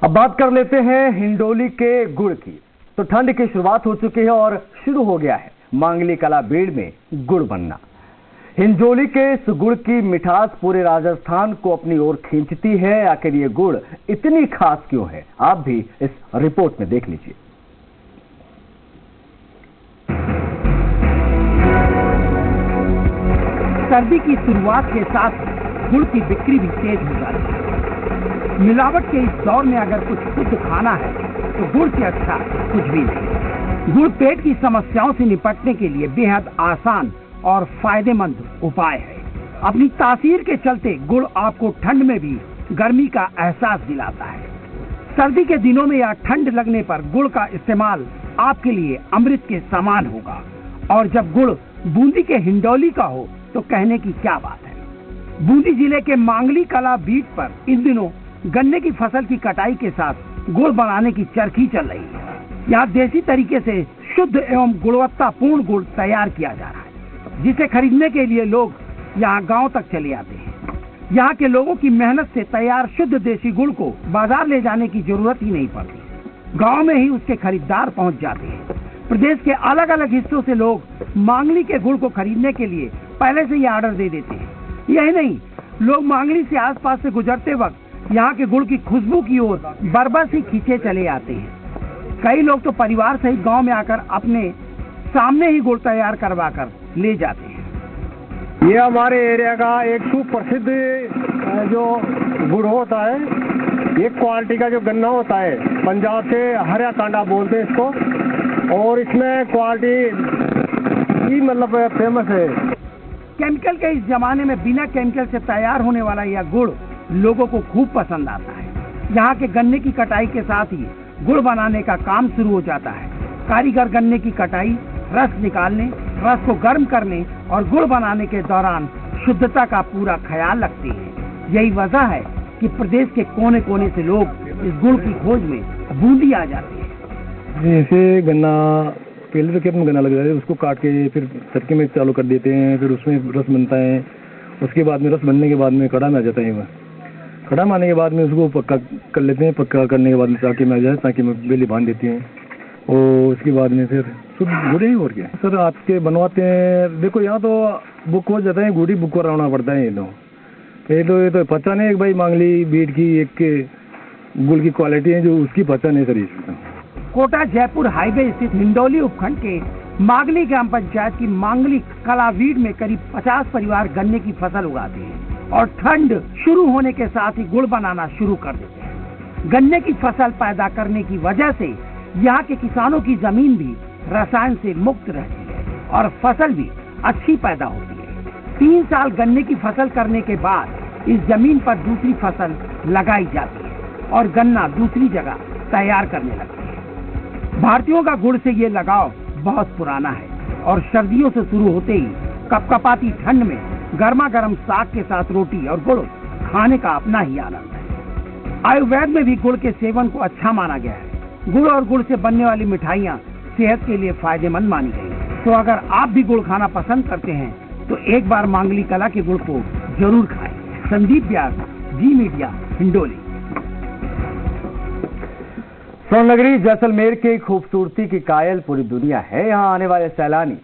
अब बात कर लेते हैं हिंडोली के गुड़ की। तो ठंड की शुरुआत हो चुकी है और शुरू हो गया है मांगली कला बीड़ में गुड़ बनना। हिंडोली के इस गुड़ की मिठास पूरे राजस्थान को अपनी ओर खींचती है। आखिर ये गुड़ इतनी खास क्यों है, आप भी इस रिपोर्ट में देख लीजिए। सर्दी की शुरुआत के साथ गुड़ की बिक्री भी तेज हो जाती है। मिलावट के इस दौर में अगर कुछ शुद्ध खाना है तो गुड़ से अच्छा कुछ भी नहीं। गुड़ पेट की समस्याओं से निपटने के लिए बेहद आसान और फायदेमंद उपाय है। अपनी तासीर के चलते गुड़ आपको ठंड में भी गर्मी का एहसास दिलाता है। सर्दी के दिनों में या ठंड लगने पर गुड़ का इस्तेमाल आपके लिए अमृत के समान होगा। और जब गुड़ बूंदी के हिंडोली का हो तो कहने की क्या बात है। बूंदी जिले के मांगली कला बीट पर इन दिनों गन्ने की फसल की कटाई के साथ गुड़ बनाने की चरखी चल रही है। यहाँ देसी तरीके से शुद्ध एवं गुणवत्तापूर्ण गुड़ तैयार किया जा रहा है, जिसे खरीदने के लिए लोग यहाँ गांव तक चले आते हैं। यहाँ के लोगों की मेहनत से तैयार शुद्ध देसी गुड़ को बाजार ले जाने की जरूरत ही नहीं पड़ती। गांव में ही उसके खरीदार पहुंच जाते हैं। प्रदेश के अलग अलग हिस्सों से लोग मांगली के गुड़ को खरीदने के लिए पहले से ही ऑर्डर दे देते हैं। यही नहीं, लोग मांगली से आसपास से गुजरते वक्त यहाँ के गुड़ की खुशबू की ओर बरबस ही खींचे चले आते हैं। कई लोग तो परिवार सहित गांव में आकर अपने सामने ही गुड़ तैयार करवा कर ले जाते हैं। ये हमारे एरिया का एक सुप्रसिद्ध जो गुड़ होता है, ये क्वालिटी का जो गन्ना होता है, पंजाब से हरा कांडा बोलते हैं इसको, और इसमें क्वालिटी ही मतलब फेमस है। केमिकल के इस जमाने में बिना केमिकल से तैयार होने वाला यह गुड़ लोगों को खूब पसंद आता है। यहाँ के गन्ने की कटाई के साथ ही गुड़ बनाने का काम शुरू हो जाता है। कारीगर गन्ने की कटाई, रस निकालने, रस को गर्म करने और गुड़ बनाने के दौरान शुद्धता का पूरा ख्याल रखते हैं। यही वजह है कि प्रदेश के कोने कोने से लोग इस गुड़ की खोज में बूंदी आ जाते हैं। जैसे गन्ना पहले तो खेत में गन्ना लग जाता है, उसको काट के फिर चक्की में चालू कर देते हैं, फिर उसमें रस बनता है। उसके बाद में रस बनने के बाद में कड़ा में आ जाता है। वह कड़ा में आने के बाद में उसको पक्का कर लेते हैं। पक्का करने के बाद में चाकी में आ जाए, चाकी में बेली बांध देती हैं और उसके बाद में फिर शुद्ध गुड़ ही। और क्या सर आपके बनवाते हैं। देखो यहाँ तो बुक हो जाता है, गुड़ी बुक कराना पड़ता है। ये तो पहचान है एक भाई मांगली बीट की एक गुड़ की क्वालिटी है जो उसकी पहचान है सर। इसमें कोटा जयपुर हाईवे स्थित हिंडोली उपखंड के मांगली ग्राम पंचायत की मांगली कला बीड़ में करीब 50 परिवार गन्ने की फसल उगाते हैं और ठंड शुरू होने के साथ ही गुड़ बनाना शुरू कर देते हैं। गन्ने की फसल पैदा करने की वजह से यहाँ के किसानों की जमीन भी रसायन से मुक्त रहती है और फसल भी अच्छी पैदा होती है। 3 साल गन्ने की फसल करने के बाद इस जमीन पर दूसरी फसल लगाई जाती है और गन्ना दूसरी जगह तैयार करने लगती है। भारतीयों का गुड़ से ये लगाव बहुत पुराना है और सर्दियों से शुरू होते ही कपकपाती ठंड में गर्मा गर्म साग के साथ रोटी और गुड़ खाने का अपना ही आनंद है। आयुर्वेद में भी गुड़ के सेवन को अच्छा माना गया है। गुड़ और गुड़ से बनने वाली मिठाइयाँ सेहत के लिए फायदेमंद मानी गई। तो अगर आप भी गुड़ खाना पसंद करते हैं तो एक बार मांगली कला के गुड़ को जरूर खाएं। संदीप व्यास, जी मीडिया, हिंडोली। सोननगरी जैसलमेर की खूबसूरती की कायल पूरी दुनिया है। यहाँ आने वाले सैलानी